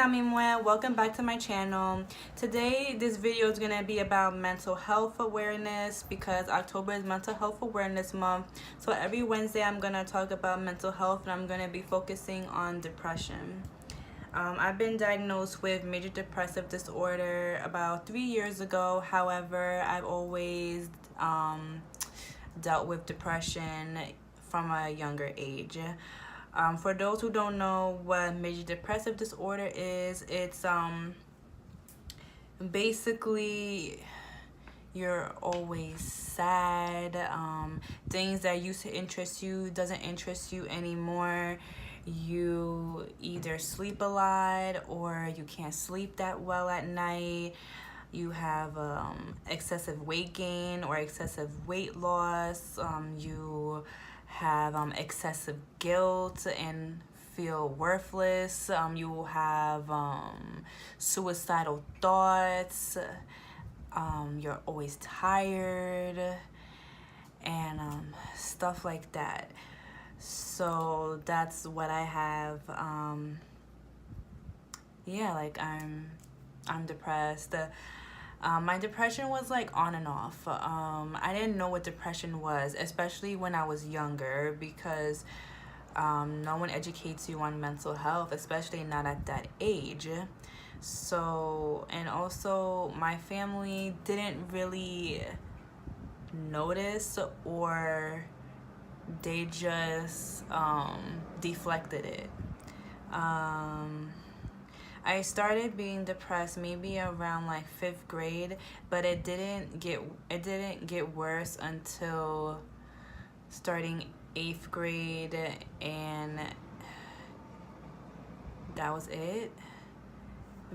Amimue, welcome back to my channel. Today this video is going to be about mental health awareness because October is mental health awareness month. So every Wednesday I'm going to talk about mental health and I'm going to be focusing on depression. I've been diagnosed with major depressive disorder about 3 years ago. However, I've always dealt with depression from a younger age. For those who don't know what major depressive disorder is, it's basically you're always sad. Things that used to interest you doesn't interest you anymore. You either sleep a lot or you can't sleep that well at night. You have excessive weight gain or excessive weight loss. You have excessive guilt and feel worthless. You will have suicidal thoughts. You're always tired and stuff like that. So that's what I have. Yeah, like I'm depressed. My depression was like on and off. I didn't know what depression was, especially when I was younger, because no one educates you on mental health, especially not at that age. So, and also my family didn't really notice, or they just deflected it. I started being depressed maybe around like 5th grade, but it didn't get worse until starting 8th grade, and that was it.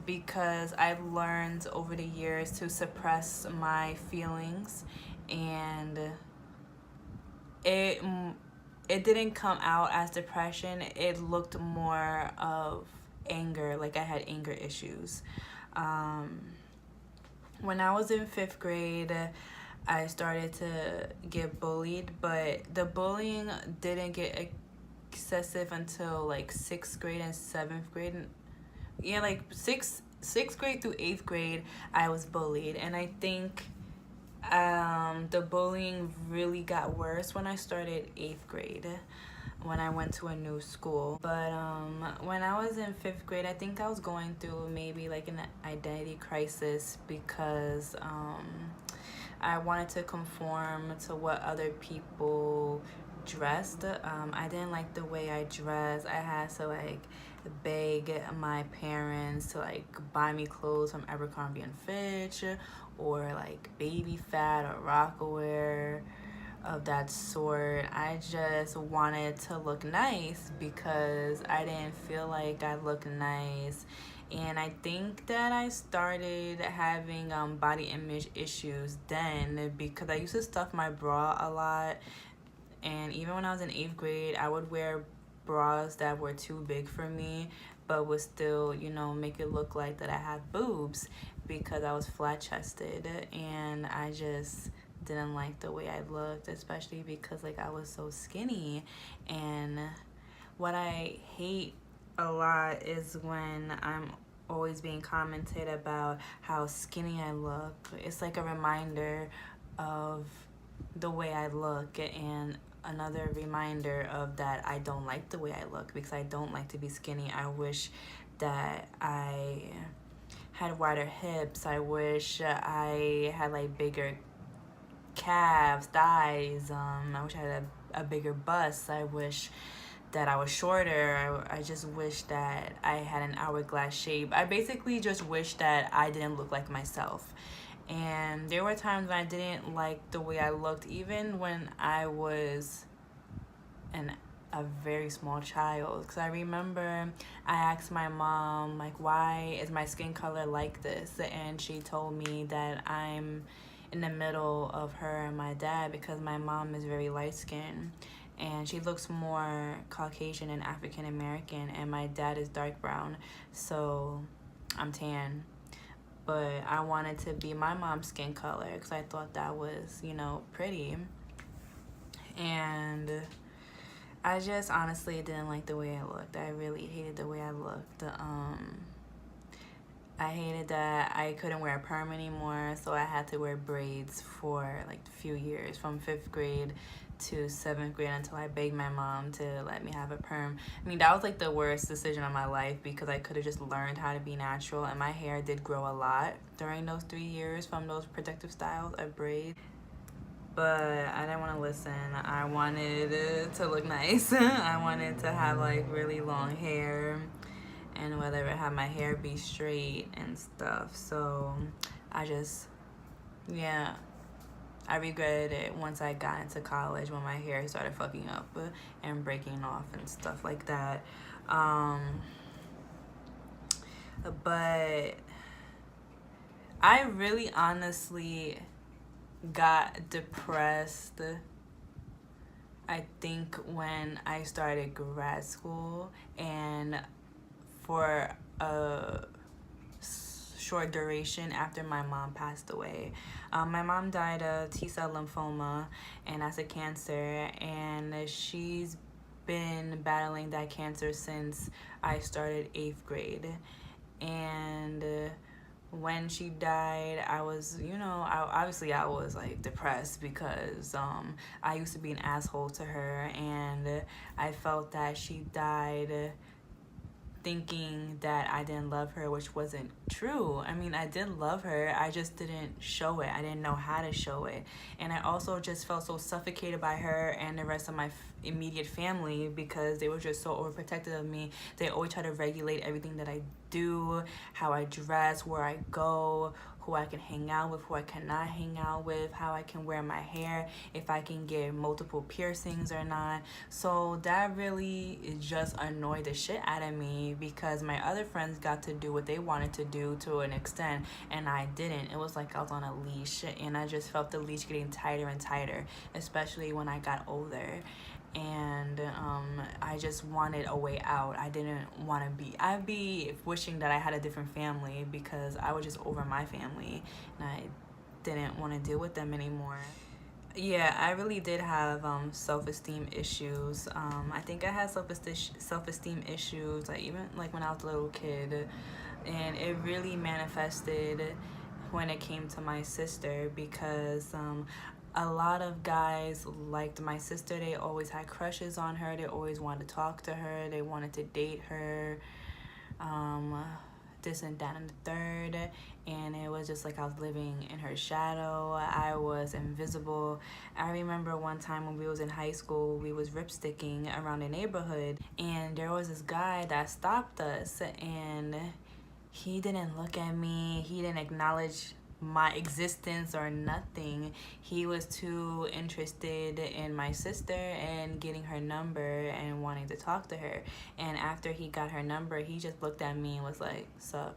Because I've learned over the years to suppress my feelings, and it didn't come out as depression. It looked more of anger, like I had anger issues. When I was in 5th grade, I started to get bullied, but the bullying didn't get excessive until like 6th grade and 7th grade. Yeah, like sixth grade through 8th grade, I was bullied, and I think the bullying really got worse when I started 8th grade, when I went to a new school. But when I was in 5th grade, I think I was going through maybe like an identity crisis, because I wanted to conform to what other people dressed. I didn't like the way I dressed. I had to like beg my parents to like buy me clothes from Abercrombie and Fitch, or like Baby Fat or Rockaware, of that sort. I just wanted to look nice because I didn't feel like I looked nice. And I think that I started having body image issues then, because I used to stuff my bra a lot. And even when I was in 8th grade, I would wear bras that were too big for me, but would still, you know, make it look like that I had boobs, because I was flat-chested, and I just didn't like the way I looked, especially because like I was so skinny. And what I hate a lot is when I'm always being commented about how skinny I look. It's like a reminder of the way I look, and another reminder of that I don't like the way I look, because I don't like to be skinny. I wish that I had wider hips. I wish I had like bigger calves, thighs. I wish I had a bigger bust. I wish that I was shorter. I just wish that I had an hourglass shape. I basically just wish that I didn't look like myself. And there were times when I didn't like the way I looked, even when I was a very small child. Because I remember I asked my mom, like, why is my skin color like this? And she told me that I'm in the middle of her and my dad, because my mom is very light-skinned and she looks more Caucasian and African American, and my dad is dark brown, so I'm tan. But I wanted to be my mom's skin color because I thought that was, you know, pretty. And I just honestly didn't like the way I looked. I really hated the way I looked. I hated that I couldn't wear a perm anymore, so I had to wear braids for like a few years, from 5th grade to 7th grade, until I begged my mom to let me have a perm. I mean, that was like the worst decision of my life, because I could have just learned how to be natural, and my hair did grow a lot during those 3 years from those protective styles of braids. But I didn't want to listen. I wanted to look nice. I wanted to have like really long hair, and whether it had my hair be straight and stuff. So I just, yeah, I regretted it once I got into college, when my hair started fucking up and breaking off and stuff like that. But I really honestly got depressed, I think, when I started grad school, and for a short duration after my mom passed away. My mom died of T-cell lymphoma, and that's a cancer, and she's been battling that cancer since I started 8th grade. And when she died, I was, obviously I was like depressed, because I used to be an asshole to her, and I felt that she died thinking that I didn't love her, which wasn't true. I mean, I did love her, I just didn't show it. I didn't know how to show it. And I also just felt so suffocated by her and the rest of my immediate family, because they were just so overprotective of me. They always try to regulate everything that I do, how I dress, where I go, who I can hang out with, who I cannot hang out with, how I can wear my hair, if I can get multiple piercings or not. So that really just annoyed the shit out of me, because my other friends got to do what they wanted to do to an extent, and I didn't. It was like I was on a leash, and I just felt the leash getting tighter and tighter, especially when I got older. And I just wanted a way out. I didn't want to be, I'd be wishing that I had a different family, because I was just over my family, and I didn't want to deal with them anymore. Yeah, I really did have self-esteem issues. I think I had self-esteem issues, like even like when I was a little kid, and it really manifested when it came to my sister, because a lot of guys liked my sister. They always had crushes on her. They always wanted to talk to her. They wanted to date her. This and that and the third. And it was just like I was living in her shadow. I was invisible. I remember one time when we was in high school, we was ripsticking around the neighborhood, and there was this guy that stopped us, and he didn't look at me. He didn't acknowledge my existence or nothing. He was too interested in my sister and getting her number and wanting to talk to her. And after he got her number, he just looked at me and was like, "Sup?"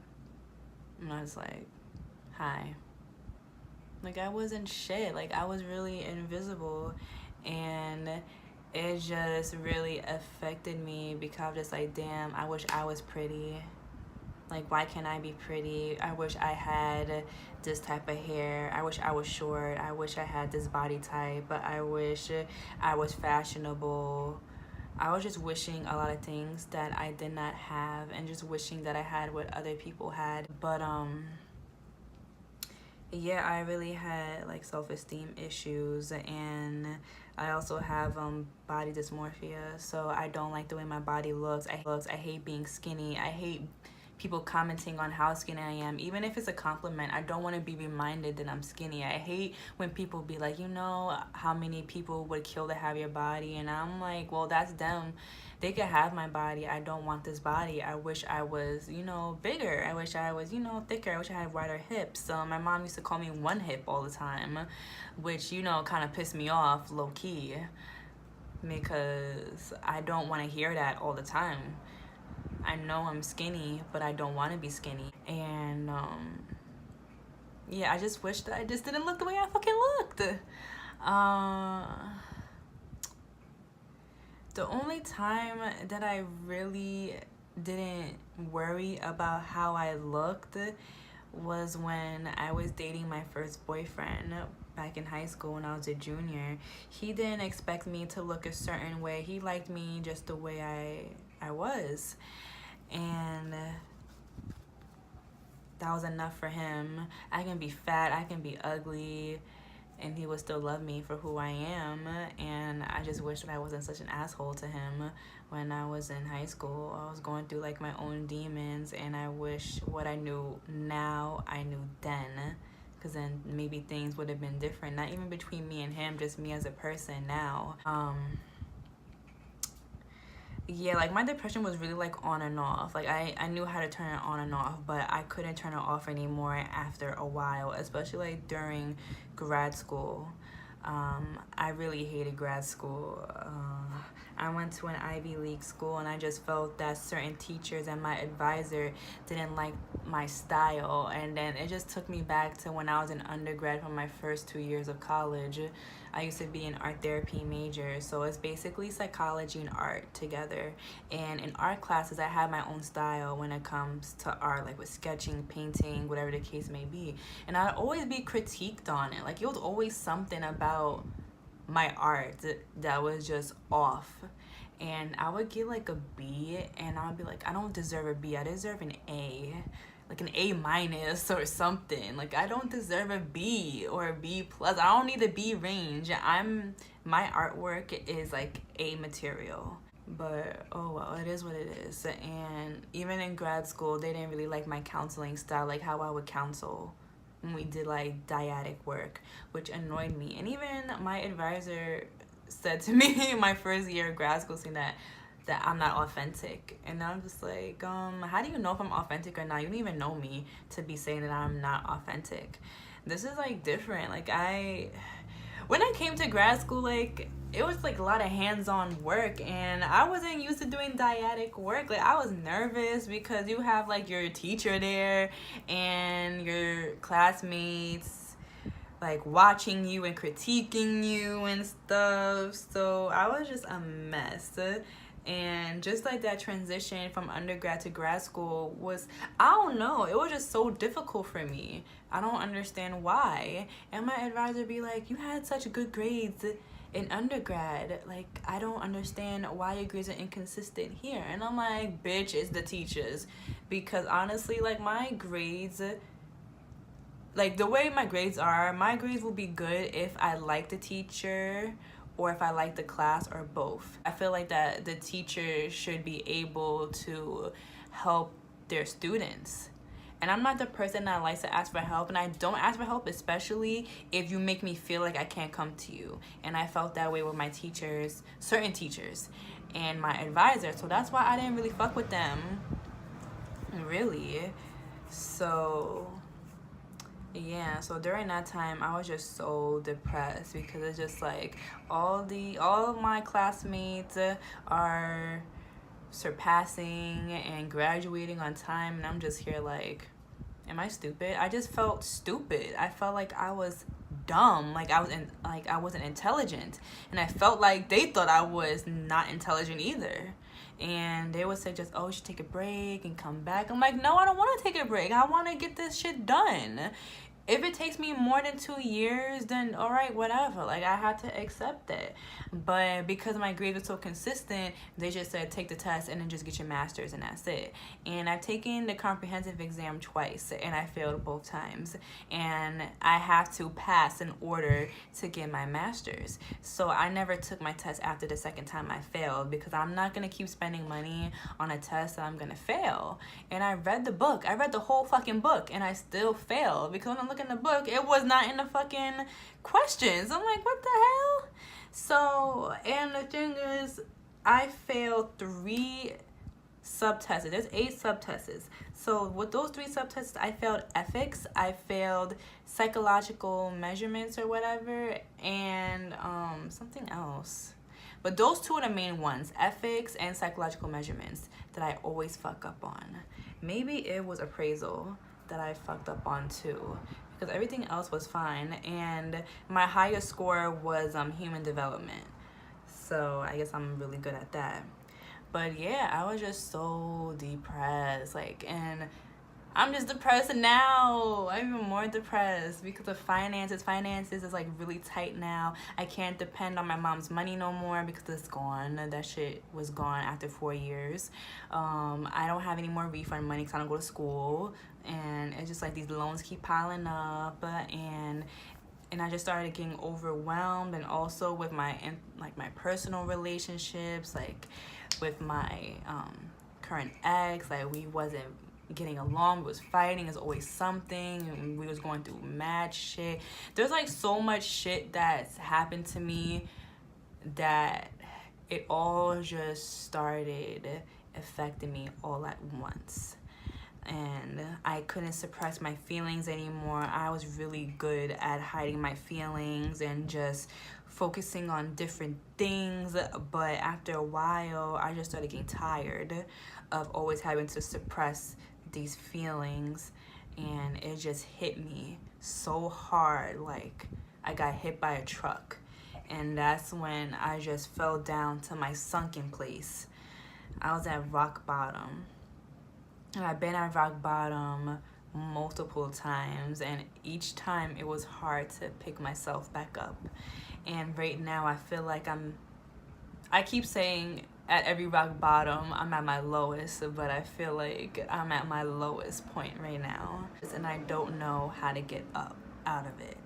And I was like, "Hi." Like, I wasn't shit. Like, I was really invisible, and it just really affected me, because I was just like, damn, I wish I was pretty. Like, why can't I be pretty? I wish I had this type of hair. I wish I was short. I wish I had this body type. But I wish I was fashionable. I was just wishing a lot of things that I did not have, and just wishing that I had what other people had. But yeah, I really had like self-esteem issues, and I also have body dysmorphia. So I don't like the way my body looks. I hate being skinny. I hate people commenting on how skinny I am. Even if it's a compliment, I don't want to be reminded that I'm skinny. I hate when people be like, you know how many people would kill to have your body, and I'm like, well, that's them. They could have my body. I don't want this body. I wish I was, bigger. I wish I was, thicker. I wish I had wider hips. My mom used to call me one hip all the time, which, kind of pissed me off low key, because I don't want to hear that all the time. I know I'm skinny, but I don't want to be skinny. And yeah, I just wish that I just didn't look the way I fucking looked. The only time that I really didn't worry about how I looked was when I was dating my first boyfriend back in high school when I was a junior. He didn't expect me to look a certain way. He liked me just the way I was. And that was enough for him. I can be fat, I can be ugly, and he would still love me for who I am. And I just wish that I wasn't such an asshole to him when I was in high school. I was going through like my own demons, and I wish what I knew now I knew then, because then maybe things would have been different, not even between me and him, just me as a person now. Yeah, like my depression was really like on and off. Like I knew how to turn it on and off, but I couldn't turn it off anymore after a while, especially like during grad school. I really hated grad school. I went to an Ivy League school, and I just felt that certain teachers and my advisor didn't like my style. And then it just took me back to when I was an undergrad for my first 2 years of college. I used to be an art therapy major, so it's basically psychology and art together. And in art classes, I had my own style when it comes to art, like with sketching, painting, whatever the case may be. And I'd always be critiqued on it. Like it was always something about my art that was just off. And I would get like a B, and I'd be like, I don't deserve a B, I deserve an A, like an A minus or something. Like I don't deserve a B or a B plus. I don't need the B range. My artwork is like A material. But oh well, it is what it is. And even in grad school, they didn't really like my counseling style, like how I would counsel when we did like dyadic work, which annoyed me. And even my advisor said to me in my first year of grad school, saying that I'm not authentic. And I'm just like, how do you know if I'm authentic or not? You don't even know me to be saying that I'm not authentic. This is like different. Like when I came to grad school, like it was like a lot of hands-on work, and I wasn't used to doing dyadic work. Like I was nervous because you have like your teacher there and your classmates like watching you and critiquing you and stuff. So I was just a mess. And just like that transition from undergrad to grad school was, I don't know, it was just so difficult for me. I don't understand why. And my advisor be like, you had such good grades in undergrad. Like, I don't understand why your grades are inconsistent here. And I'm like, bitch, it's the teachers. Because honestly, like my grades, like the way my grades are, my grades will be good if I like the teacher or if I like the class, or both. I feel like that the teacher should be able to help their students. And I'm not the person that likes to ask for help, and I don't ask for help, especially if you make me feel like I can't come to you. And I felt that way with my teachers, certain teachers, and my advisor. So that's why I didn't really fuck with them, really. So yeah, so during that time I was just so depressed, because it's just like all of my classmates are surpassing and graduating on time, and I'm just here like, am I stupid? I just felt stupid. I felt like I was dumb, like I wasn't intelligent, and I felt like they thought I was not intelligent either. And they would say just, oh, you should take a break and come back. I'm like, no, I don't want to take a break. I want to get this shit done. If it takes me more than 2 years, then all right, whatever. Like, I had to accept that. But because my grades were so consistent, they just said, take the test and then just get your master's, and that's it. And I've taken the comprehensive exam twice, and I failed both times. And I have to pass in order to get my master's. So I never took my test after the second time I failed, because I'm not going to keep spending money on a test that I'm going to fail. And I read the book. I read the whole fucking book, and I still failed, because when I look in the book, it was not in the fucking questions. I'm like, what the hell? So, and the thing is, I failed 3 subtests. There's 8 subtests. So with those 3 subtests, I failed ethics, I failed psychological measurements or whatever, and something else. But those 2 are the main ones, ethics and psychological measurements, that I always fuck up on. Maybe it was appraisal that I fucked up on too, because everything else was fine, and my highest score was human development. So I guess I'm really good at that. But yeah, I was just so depressed, like, and I'm just depressed now. I'm even more depressed because of finances. Finances is like really tight now. I can't depend on my mom's money no more because it's gone. That shit was gone after 4 years. I don't have any more refund money because I don't go to school. And it's just like these loans keep piling up, and I just started getting overwhelmed, and also with my my personal relationships, like with my current ex, like we wasn't getting along. We was fighting. It's always something, and we was going through mad shit. There's like so much shit that's happened to me that it all just started affecting me all at once, and I couldn't suppress my feelings anymore. I was really good at hiding my feelings and just focusing on different things, but after a while I just started getting tired of always having to suppress these feelings, and it just hit me so hard, like I got hit by a truck. And that's when I just fell down to my sunken place. I was at rock bottom. And I've been at rock bottom multiple times, and each time it was hard to pick myself back up. And right now I feel like I keep saying at every rock bottom I'm at my lowest, but I feel like I'm at my lowest point right now, and I don't know how to get up out of it.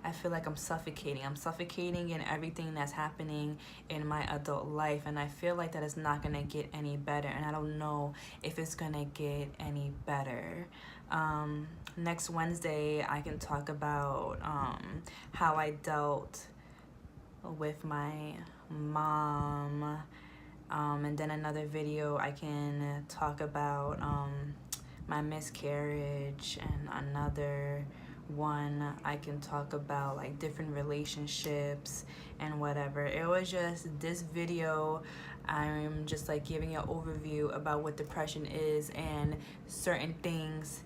I feel like I'm suffocating in everything that's happening in my adult life, and I feel like that is not gonna get any better, and I don't know if it's gonna get any better. Next Wednesday I can talk about how I dealt with my mom, and then another video I can talk about my miscarriage, and another one I can talk about like different relationships and whatever. It was just this video, I'm just like giving an overview about what depression is and certain things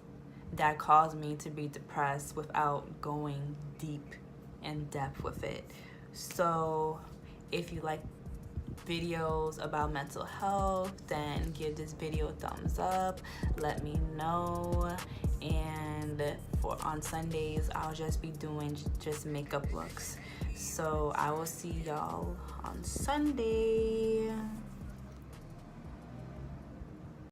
that cause me to be depressed without going deep in depth with it. So if you like videos about mental health, then give this video a thumbs up, let me know. And on Sundays I'll just be doing just makeup looks. So I will see y'all on Sunday.